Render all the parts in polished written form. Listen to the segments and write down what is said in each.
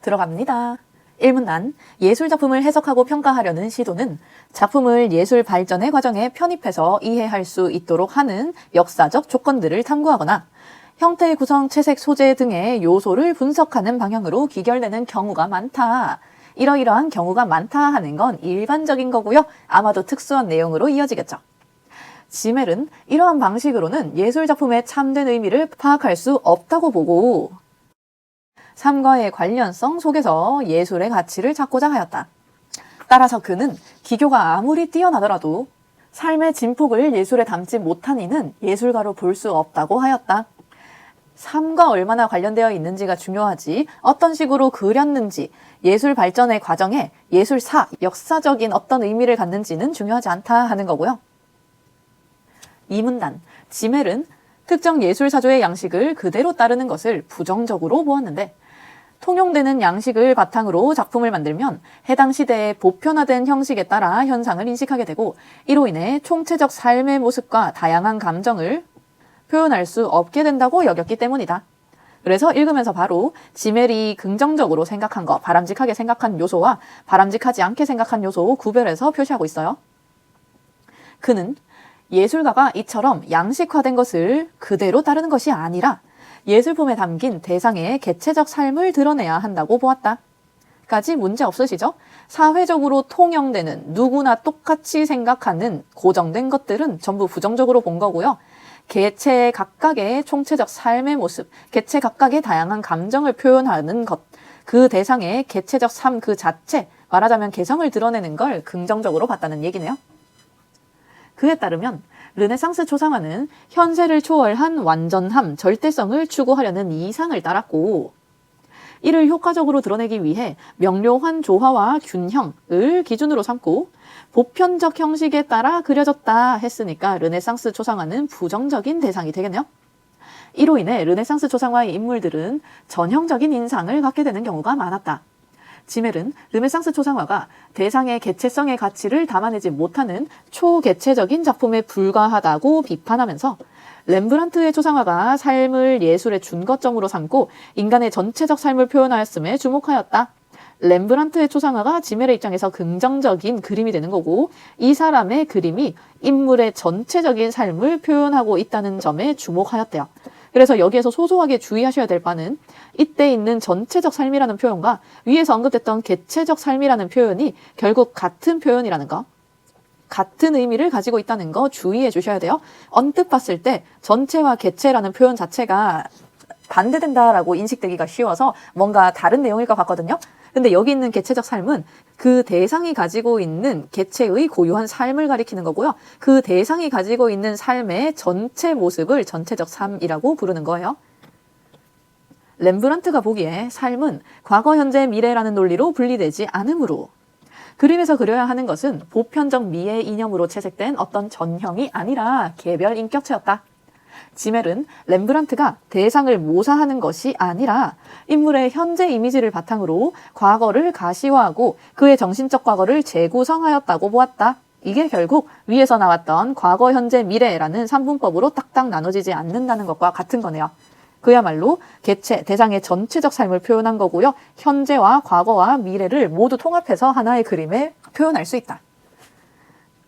들어갑니다. 1문단, 예술작품을 해석하고 평가하려는 시도는 작품을 예술 발전의 과정에 편입해서 이해할 수 있도록 하는 역사적 조건들을 탐구하거나 형태, 구성, 채색, 소재 등의 요소를 분석하는 방향으로 기결되는 경우가 많다. 이러이러한 경우가 많다 하는 건 일반적인 거고요. 아마도 특수한 내용으로 이어지겠죠. 지멜은 이러한 방식으로는 예술작품의 참된 의미를 파악할 수 없다고 보고 삶과의 관련성 속에서 예술의 가치를 찾고자 하였다. 따라서 그는 기교가 아무리 뛰어나더라도 삶의 진폭을 예술에 담지 못한 이는 예술가로 볼 수 없다고 하였다. 삶과 얼마나 관련되어 있는지가 중요하지 어떤 식으로 그렸는지 예술 발전의 과정에 예술사, 역사적인 어떤 의미를 갖는지는 중요하지 않다 하는 거고요. 2문단, 지멜은 특정 예술사조의 양식을 그대로 따르는 것을 부정적으로 보았는데 통용되는 양식을 바탕으로 작품을 만들면 해당 시대의 보편화된 형식에 따라 현상을 인식하게 되고 이로 인해 총체적 삶의 모습과 다양한 감정을 표현할 수 없게 된다고 여겼기 때문이다. 그래서 읽으면서 바로 지멜이 긍정적으로 생각한 거, 바람직하게 생각한 요소와 바람직하지 않게 생각한 요소 구별해서 표시하고 있어요. 그는 예술가가 이처럼 양식화된 것을 그대로 따르는 것이 아니라 예술품에 담긴 대상의 개체적 삶을 드러내야 한다고 보았다. 까지 문제 없으시죠? 사회적으로 통용되는 누구나 똑같이 생각하는 고정된 것들은 전부 부정적으로 본 거고요. 개체 각각의 총체적 삶의 모습, 개체 각각의 다양한 감정을 표현하는 것, 그 대상의 개체적 삶 그 자체, 말하자면 개성을 드러내는 걸 긍정적으로 봤다는 얘기네요. 그에 따르면 르네상스 초상화는 현세를 초월한 완전함, 절대성을 추구하려는 이상을 따랐고 이를 효과적으로 드러내기 위해 명료한 조화와 균형을 기준으로 삼고 보편적 형식에 따라 그려졌다 했으니까 르네상스 초상화는 부정적인 대상이 되겠네요. 이로 인해 르네상스 초상화의 인물들은 전형적인 인상을 갖게 되는 경우가 많았다. 지멜은 르네상스 초상화가 대상의 개체성의 가치를 담아내지 못하는 초개체적인 작품에 불과하다고 비판하면서 렘브란트의 초상화가 삶을 예술의 준거점으로 삼고 인간의 전체적 삶을 표현하였음에 주목하였다. 렘브란트의 초상화가 지멜의 입장에서 긍정적인 그림이 되는 거고 이 사람의 그림이 인물의 전체적인 삶을 표현하고 있다는 점에 주목하였대요. 그래서 여기에서 소소하게 주의하셔야 될 바는 이때 있는 전체적 삶이라는 표현과 위에서 언급됐던 개체적 삶이라는 표현이 결국 같은 표현이라는 거, 같은 의미를 가지고 있다는 거 주의해 주셔야 돼요. 언뜻 봤을 때 전체와 개체라는 표현 자체가 반대된다라고 인식되기가 쉬워서 뭔가 다른 내용일 것 같거든요. 근데 여기 있는 개체적 삶은 그 대상이 가지고 있는 개체의 고유한 삶을 가리키는 거고요. 그 대상이 가지고 있는 삶의 전체 모습을 전체적 삶이라고 부르는 거예요. 렘브란트가 보기에 삶은 과거, 현재, 미래라는 논리로 분리되지 않으므로 그림에서 그려야 하는 것은 보편적 미의 이념으로 채색된 어떤 전형이 아니라 개별 인격체였다. 지멜은 렘브란트가 대상을 모사하는 것이 아니라 인물의 현재 이미지를 바탕으로 과거를 가시화하고 그의 정신적 과거를 재구성하였다고 보았다. 이게 결국 위에서 나왔던 과거, 현재, 미래라는 3분법으로 딱딱 나눠지지 않는다는 것과 같은 거네요. 그야말로 개체, 대상의 전체적 삶을 표현한 거고요. 현재와 과거와 미래를 모두 통합해서 하나의 그림에 표현할 수 있다.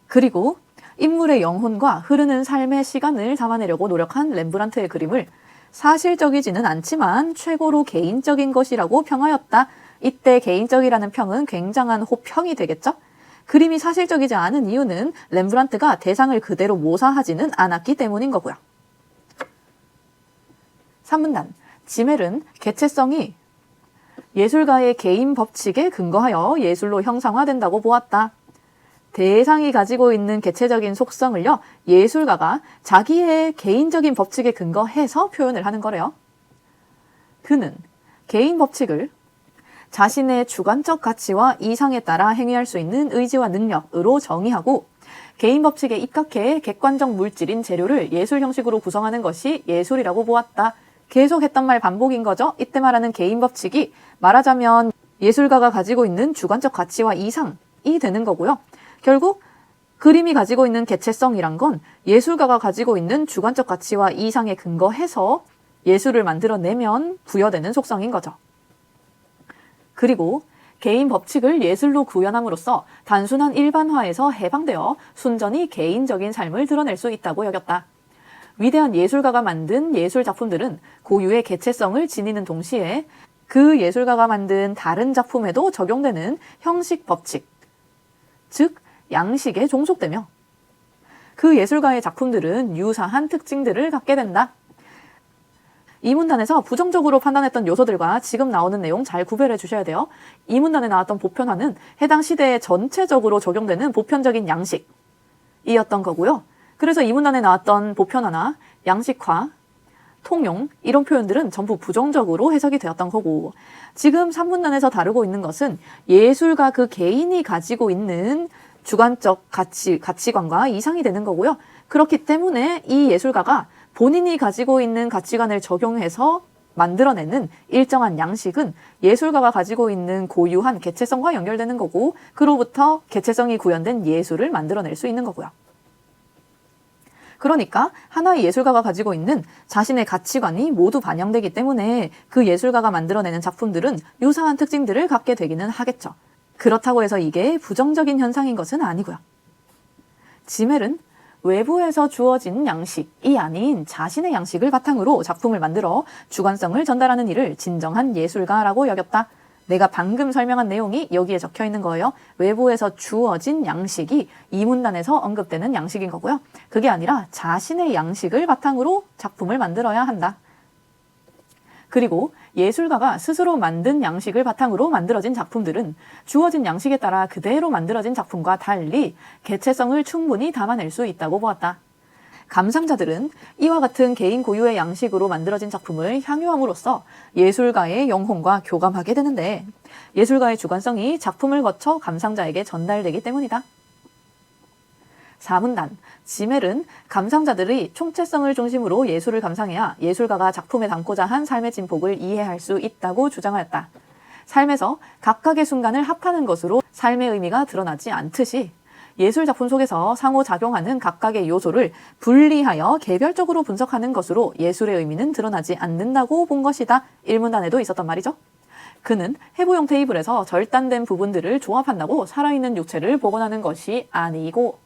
그리고 인물의 영혼과 흐르는 삶의 시간을 담아내려고 노력한 렘브란트의 그림을 사실적이지는 않지만 최고로 개인적인 것이라고 평하였다. 이때 개인적이라는 평은 굉장한 호평이 되겠죠? 그림이 사실적이지 않은 이유는 렘브란트가 대상을 그대로 모사하지는 않았기 때문인 거고요. 3문단, 지멜은 개체성이 예술가의 개인 법칙에 근거하여 예술로 형상화된다고 보았다. 대상이 가지고 있는 개체적인 속성을요, 예술가가 자기의 개인적인 법칙에 근거해서 표현을 하는 거래요. 그는 개인 법칙을 자신의 주관적 가치와 이상에 따라 행위할 수 있는 의지와 능력으로 정의하고 개인 법칙에 입각해 객관적 물질인 재료를 예술 형식으로 구성하는 것이 예술이라고 보았다. 계속 했던 말 반복인 거죠. 이때 말하는 개인 법칙이 말하자면 예술가가 가지고 있는 주관적 가치와 이상이 되는 거고요. 결국 그림이 가지고 있는 개체성이란 건 예술가가 가지고 있는 주관적 가치와 이상에 근거해서 예술을 만들어내면 부여되는 속성인 거죠. 그리고 개인 법칙을 예술로 구현함으로써 단순한 일반화에서 해방되어 순전히 개인적인 삶을 드러낼 수 있다고 여겼다. 위대한 예술가가 만든 예술 작품들은 고유의 개체성을 지니는 동시에 그 예술가가 만든 다른 작품에도 적용되는 형식 법칙, 즉 양식에 종속되며 그 예술가의 작품들은 유사한 특징들을 갖게 된다. 이 문단에서 부정적으로 판단했던 요소들과 지금 나오는 내용 잘 구별해 주셔야 돼요. 이 문단에 나왔던 보편화는 해당 시대에 전체적으로 적용되는 보편적인 양식이었던 거고요. 그래서 이 문단에 나왔던 보편화나 양식화, 통용 이런 표현들은 전부 부정적으로 해석이 되었던 거고, 지금 3문단에서 다루고 있는 것은 예술가 그 개인이 가지고 있는 주관적 가치관과 이상이 되는 거고요. 그렇기 때문에 이 예술가가 본인이 가지고 있는 가치관을 적용해서 만들어내는 일정한 양식은 예술가가 가지고 있는 고유한 개체성과 연결되는 거고, 그로부터 개체성이 구현된 예술을 만들어낼 수 있는 거고요. 그러니까 하나의 예술가가 가지고 있는 자신의 가치관이 모두 반영되기 때문에 그 예술가가 만들어내는 작품들은 유사한 특징들을 갖게 되기는 하겠죠. 그렇다고 해서 이게 부정적인 현상인 것은 아니고요. 지멜은 외부에서 주어진 양식이 아닌 자신의 양식을 바탕으로 작품을 만들어 주관성을 전달하는 일을 진정한 예술가라고 여겼다. 내가 방금 설명한 내용이 여기에 적혀 있는 거예요. 외부에서 주어진 양식이 이 문단에서 언급되는 양식인 거고요. 그게 아니라 자신의 양식을 바탕으로 작품을 만들어야 한다. 그리고 예술가가 스스로 만든 양식을 바탕으로 만들어진 작품들은 주어진 양식에 따라 그대로 만들어진 작품과 달리 개체성을 충분히 담아낼 수 있다고 보았다. 감상자들은 이와 같은 개인 고유의 양식으로 만들어진 작품을 향유함으로써 예술가의 영혼과 교감하게 되는데, 예술가의 주관성이 작품을 거쳐 감상자에게 전달되기 때문이다. 4문단, 지멜은 감상자들이 총체성을 중심으로 예술을 감상해야 예술가가 작품에 담고자 한 삶의 진폭을 이해할 수 있다고 주장하였다. 삶에서 각각의 순간을 합하는 것으로 삶의 의미가 드러나지 않듯이 예술 작품 속에서 상호작용하는 각각의 요소를 분리하여 개별적으로 분석하는 것으로 예술의 의미는 드러나지 않는다고 본 것이다. 1문단에도 있었단 말이죠. 그는 해부용 테이블에서 절단된 부분들을 조합한다고 살아있는 육체를 복원하는 것이 아니고,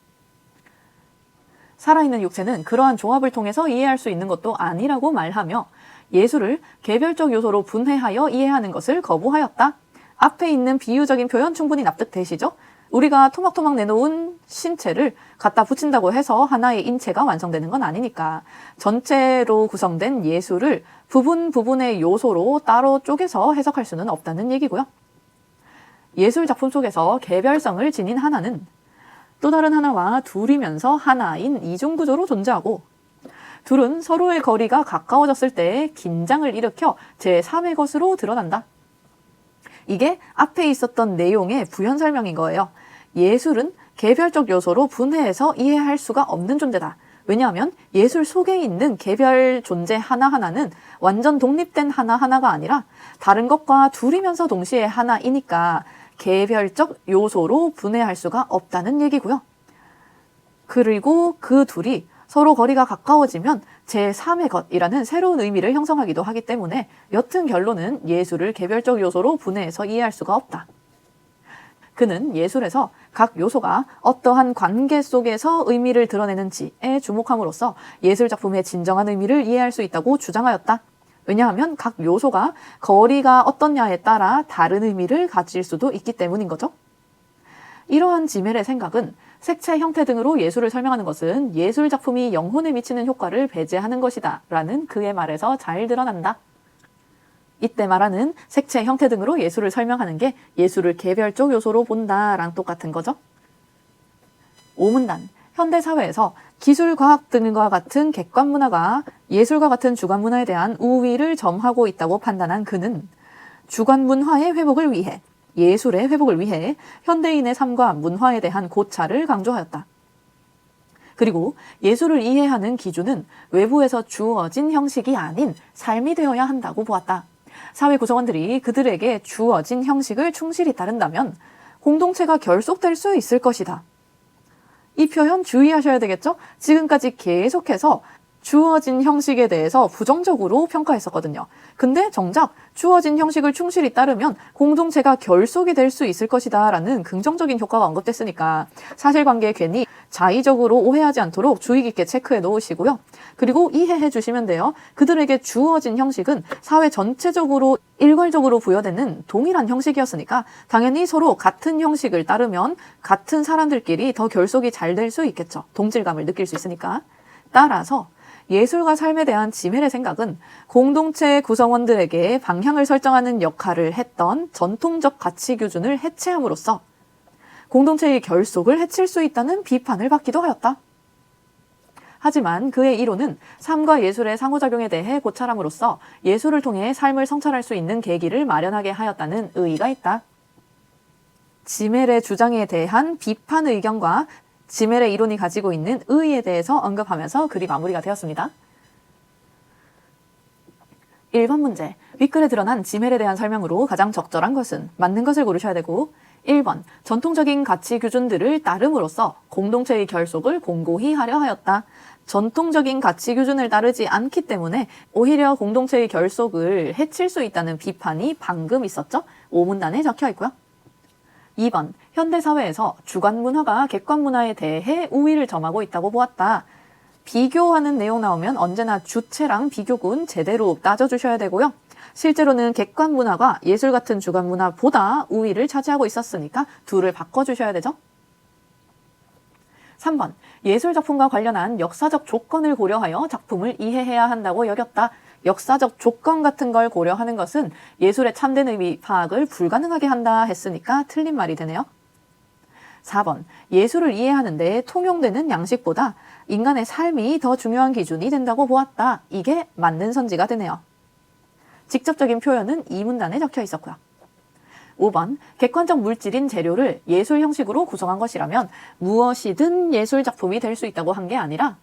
살아있는 육체는 그러한 조합을 통해서 이해할 수 있는 것도 아니라고 말하며 예술을 개별적 요소로 분해하여 이해하는 것을 거부하였다. 앞에 있는 비유적인 표현 충분히 납득되시죠? 우리가 토막토막 내놓은 신체를 갖다 붙인다고 해서 하나의 인체가 완성되는 건 아니니까 전체로 구성된 예술을 부분의 요소로 따로 쪼개서 해석할 수는 없다는 얘기고요. 예술 작품 속에서 개별성을 지닌 하나는 또 다른 하나와 둘이면서 하나인 이중구조로 존재하고, 둘은 서로의 거리가 가까워졌을 때 긴장을 일으켜 제3의 것으로 드러난다. 이게 앞에 있었던 내용의 부연 설명인 거예요. 예술은 개별적 요소로 분해해서 이해할 수가 없는 존재다. 왜냐하면 예술 속에 있는 개별 존재 하나하나는 완전 독립된 하나하나가 아니라 다른 것과 둘이면서 동시에 하나이니까 개별적 요소로 분해할 수가 없다는 얘기고요. 그리고 그 둘이 서로 거리가 가까워지면 제3의 것이라는 새로운 의미를 형성하기도 하기 때문에 여튼 결론은 예술을 개별적 요소로 분해해서 이해할 수가 없다. 그는 예술에서 각 요소가 어떠한 관계 속에서 의미를 드러내는지에 주목함으로써 예술 작품의 진정한 의미를 이해할 수 있다고 주장하였다. 왜냐하면 각 요소가 거리가 어떻냐에 따라 다른 의미를 가질 수도 있기 때문인 거죠. 이러한 지멜의 생각은 색채 형태 등으로 예술을 설명하는 것은 예술 작품이 영혼에 미치는 효과를 배제하는 것이다 라는 그의 말에서 잘 드러난다. 이때 말하는 색채 형태 등으로 예술을 설명하는 게 예술을 개별적 요소로 본다랑 똑같은 거죠. 5문단, 현대사회에서 기술, 과학 등과 같은 객관 문화가 예술과 같은 주관 문화에 대한 우위를 점하고 있다고 판단한 그는 주관 문화의 회복을 위해, 예술의 회복을 위해 현대인의 삶과 문화에 대한 고찰을 강조하였다. 그리고 예술을 이해하는 기준은 외부에서 주어진 형식이 아닌 삶이 되어야 한다고 보았다. 사회 구성원들이 그들에게 주어진 형식을 충실히 따른다면 공동체가 결속될 수 있을 것이다. 이 표현 주의하셔야 되겠죠? 지금까지 계속해서 주어진 형식에 대해서 부정적으로 평가했었거든요. 근데 정작 주어진 형식을 충실히 따르면 공동체가 결속이 될 수 있을 것이다 라는 긍정적인 효과가 언급됐으니까 사실관계에 괜히 자의적으로 오해하지 않도록 주의 깊게 체크해 놓으시고요. 그리고 이해해 주시면 돼요. 그들에게 주어진 형식은 사회 전체적으로 일괄적으로 부여되는 동일한 형식이었으니까 당연히 서로 같은 형식을 따르면 같은 사람들끼리 더 결속이 잘 될 수 있겠죠. 동질감을 느낄 수 있으니까. 따라서 예술과 삶에 대한 지멜의 생각은 공동체 구성원들에게 방향을 설정하는 역할을 했던 전통적 가치 기준을 해체함으로써 공동체의 결속을 해칠 수 있다는 비판을 받기도 하였다. 하지만 그의 이론은 삶과 예술의 상호작용에 대해 고찰함으로써 예술을 통해 삶을 성찰할 수 있는 계기를 마련하게 하였다는 의의가 있다. 지멜의 주장에 대한 비판 의견과 지멜의 이론이 가지고 있는 의의에 대해서 언급하면서 글이 마무리가 되었습니다. 1번 문제, 윗글에 드러난 지멜에 대한 설명으로 가장 적절한 것은 맞는 것을 고르셔야 되고 1번, 전통적인 가치 기준들을 따름으로써 공동체의 결속을 공고히 하려 하였다. 전통적인 가치 기준을 따르지 않기 때문에 오히려 공동체의 결속을 해칠 수 있다는 비판이 방금 있었죠? 5문단에 적혀 있고요. 2번, 현대사회에서 주관문화가 객관문화에 대해 우위를 점하고 있다고 보았다. 비교하는 내용 나오면 언제나 주체랑 비교군 제대로 따져주셔야 되고요. 실제로는 객관문화가 예술 같은 주관문화보다 우위를 차지하고 있었으니까 둘을 바꿔주셔야 되죠. 3번, 예술작품과 관련한 역사적 조건을 고려하여 작품을 이해해야 한다고 여겼다. 역사적 조건 같은 걸 고려하는 것은 예술의 참된 의미 파악을 불가능하게 한다 했으니까 틀린 말이 되네요. 4번, 예술을 이해하는데 통용되는 양식보다 인간의 삶이 더 중요한 기준이 된다고 보았다. 이게 맞는 선지가 되네요. 직접적인 표현은 이 문단에 적혀 있었고요. 5번, 객관적 물질인 재료를 예술 형식으로 구성한 것이라면 무엇이든 예술작품이 될 수 있다고 한 게 아니라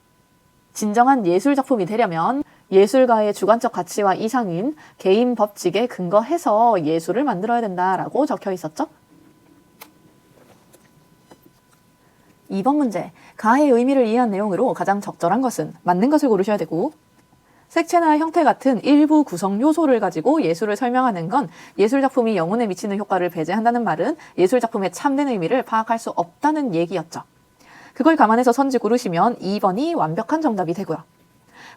진정한 예술작품이 되려면 예술가의 주관적 가치와 이상인 개인 법칙에 근거해서 예술을 만들어야 된다라고 적혀 있었죠. 2번 문제, 가의 의미를 이해한 내용으로 가장 적절한 것은 맞는 것을 고르셔야 되고 색채나 형태 같은 일부 구성 요소를 가지고 예술을 설명하는 건 예술작품이 영혼에 미치는 효과를 배제한다는 말은 예술작품의 참된 의미를 파악할 수 없다는 얘기였죠. 그걸 감안해서 선지 고르시면 2번이 완벽한 정답이 되고요.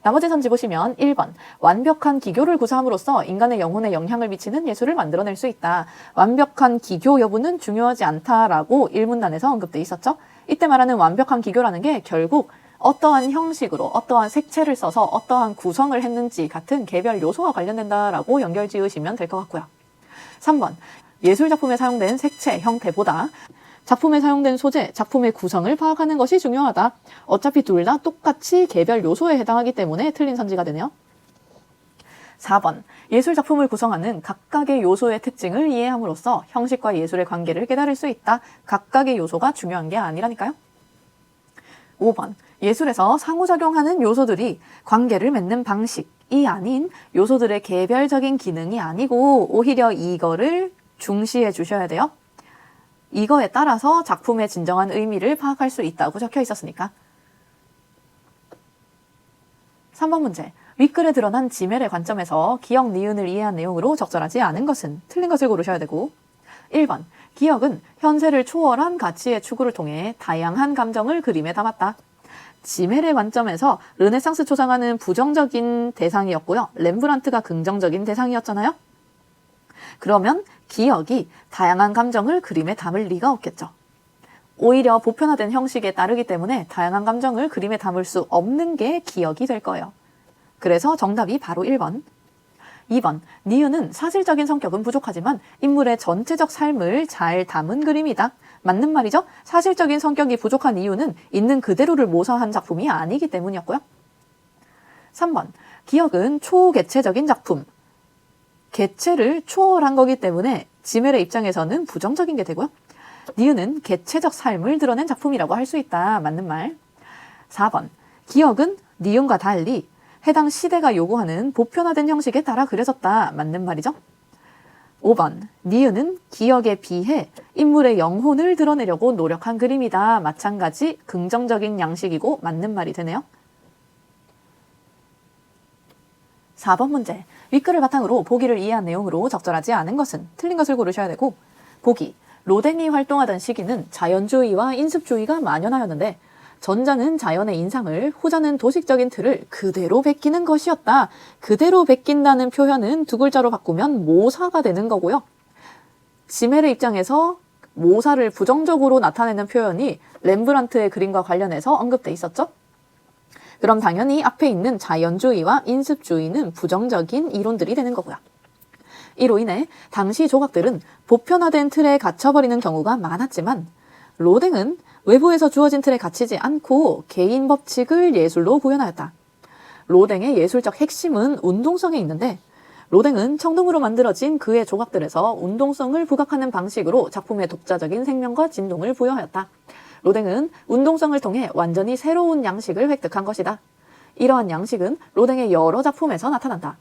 나머지 선지 보시면 1번, 완벽한 기교를 구사함으로써 인간의 영혼에 영향을 미치는 예술을 만들어낼 수 있다. 완벽한 기교 여부는 중요하지 않다라고 1문단에서 언급돼 있었죠. 이때 말하는 완벽한 기교라는 게 결국 어떠한 형식으로 어떠한 색채를 써서 어떠한 구성을 했는지 같은 개별 요소와 관련된다라고 연결 지으시면 될 것 같고요. 3번, 예술작품에 사용된 색채, 형태보다 작품에 사용된 소재, 작품의 구성을 파악하는 것이 중요하다. 어차피 둘 다 똑같이 개별 요소에 해당하기 때문에 틀린 선지가 되네요. 4번, 예술작품을 구성하는 각각의 요소의 특징을 이해함으로써 형식과 예술의 관계를 깨달을 수 있다. 각각의 요소가 중요한 게 아니라니까요. 5번, 예술에서 상호작용하는 요소들이 관계를 맺는 방식이 아닌 요소들의 개별적인 기능이 아니고 오히려 이거를 중시해 주셔야 돼요. 이거에 따라서 작품의 진정한 의미를 파악할 수 있다고 적혀 있었으니까. 3번 문제, 윗글에 드러난 지멜의 관점에서 기억, 니은을 이해한 내용으로 적절하지 않은 것은 틀린 것을 고르셔야 되고 1번, 기억은 현세를 초월한 가치의 추구를 통해 다양한 감정을 그림에 담았다. 지멜의 관점에서 르네상스 초상화는 부정적인 대상이었고요. 렘브란트가 긍정적인 대상이었잖아요. 그러면 기억이 다양한 감정을 그림에 담을 리가 없겠죠. 오히려 보편화된 형식에 따르기 때문에 다양한 감정을 그림에 담을 수 없는 게 기억이 될 거예요. 그래서 정답이 바로 1번. 2번, 니은은 사실적인 성격은 부족하지만 인물의 전체적 삶을 잘 담은 그림이다. 맞는 말이죠. 사실적인 성격이 부족한 이유는 있는 그대로를 모사한 작품이 아니기 때문이었고요. 3번, 기억은 초개체적인 작품. 개체를 초월한 거기 때문에 지멜의 입장에서는 부정적인 게 되고요. 니은은 개체적 삶을 드러낸 작품이라고 할 수 있다. 맞는 말. 4번, 기억은 니은과 달리 해당 시대가 요구하는 보편화된 형식에 따라 그려졌다. 맞는 말이죠. 5번, 니은은 기억에 비해 인물의 영혼을 드러내려고 노력한 그림이다. 마찬가지 긍정적인 양식이고 맞는 말이 되네요. 4번 문제. 윗글을 바탕으로 보기를 이해한 내용으로 적절하지 않은 것은 틀린 것을 고르셔야 되고, 보기. 로댕이 활동하던 시기는 자연주의와 인습주의가 만연하였는데 전자는 자연의 인상을, 후자는 도식적인 틀을 그대로 베끼는 것이었다. 그대로 베낀다는 표현은 두 글자로 바꾸면 모사가 되는 거고요. 시멜의 입장에서 모사를 부정적으로 나타내는 표현이 렘브란트의 그림과 관련해서 언급돼 있었죠. 그럼 당연히 앞에 있는 자연주의와 인습주의는 부정적인 이론들이 되는 거고요. 이로 인해 당시 조각들은 보편화된 틀에 갇혀버리는 경우가 많았지만 로댕은 외부에서 주어진 틀에 갇히지 않고 개인 법칙을 예술로 구현하였다. 로댕의 예술적 핵심은 운동성에 있는데 로댕은 청동으로 만들어진 그의 조각들에서 운동성을 부각하는 방식으로 작품의 독자적인 생명과 진동을 부여하였다. 로댕은 운동성을 통해 완전히 새로운 양식을 획득한 것이다. 이러한 양식은 로댕의 여러 작품에서 나타난다.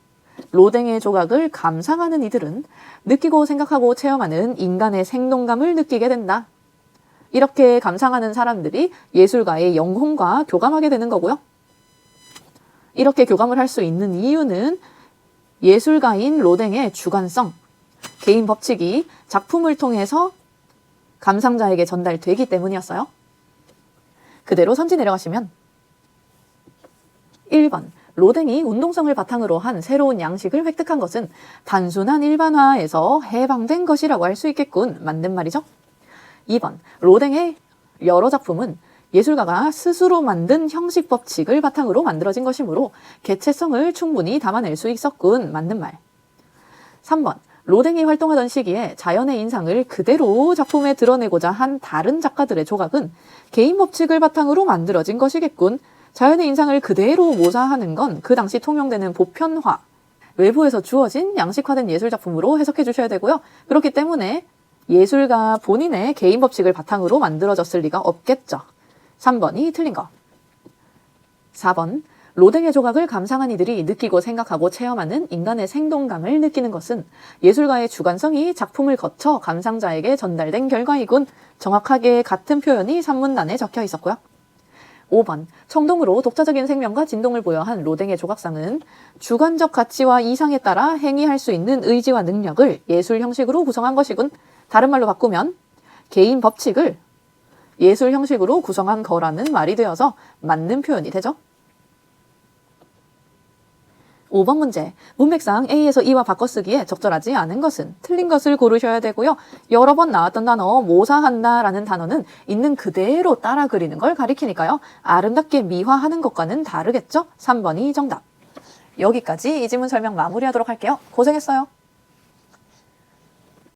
로댕의 조각을 감상하는 이들은 느끼고 생각하고 체험하는 인간의 생동감을 느끼게 된다. 이렇게 감상하는 사람들이 예술가의 영혼과 교감하게 되는 거고요. 이렇게 교감을 할 수 있는 이유는 예술가인 로댕의 주관성, 개인 법칙이 작품을 통해서 감상자에게 전달되기 때문이었어요. 그대로 선지 내려가시면 1번. 로댕이 운동성을 바탕으로 한 새로운 양식을 획득한 것은 단순한 일반화에서 해방된 것이라고 할 수 있겠군. 맞는 말이죠. 2번. 로댕의 여러 작품은 예술가가 스스로 만든 형식 법칙을 바탕으로 만들어진 것이므로 개체성을 충분히 담아낼 수 있었군. 맞는 말. 3번. 로댕이 활동하던 시기에 자연의 인상을 그대로 작품에 드러내고자 한 다른 작가들의 조각은 개인 법칙을 바탕으로 만들어진 것이겠군. 자연의 인상을 그대로 모사하는 건 그 당시 통용되는 보편화, 외부에서 주어진 양식화된 예술작품으로 해석해 주셔야 되고요. 그렇기 때문에 예술가 본인의 개인 법칙을 바탕으로 만들어졌을 리가 없겠죠. 3번이 틀린 거. 4번. 로댕의 조각을 감상한 이들이 느끼고 생각하고 체험하는 인간의 생동감을 느끼는 것은 예술가의 주관성이 작품을 거쳐 감상자에게 전달된 결과이군. 정확하게 같은 표현이 산문단에 적혀 있었고요. 5번. 청동으로 독자적인 생명과 진동을 부여한 로댕의 조각상은 주관적 가치와 이상에 따라 행위할 수 있는 의지와 능력을 예술 형식으로 구성한 것이군. 다른 말로 바꾸면 개인 법칙을 예술 형식으로 구성한 거라는 말이 되어서 맞는 표현이 되죠. 5번 문제. 문맥상 A에서 E와 바꿔쓰기에 적절하지 않은 것은 틀린 것을 고르셔야 되고요. 여러 번 나왔던 단어 모사한다 라는 단어는 있는 그대로 따라 그리는 걸 가리키니까요. 아름답게 미화하는 것과는 다르겠죠? 3번이 정답. 여기까지 이 지문 설명 마무리하도록 할게요. 고생했어요.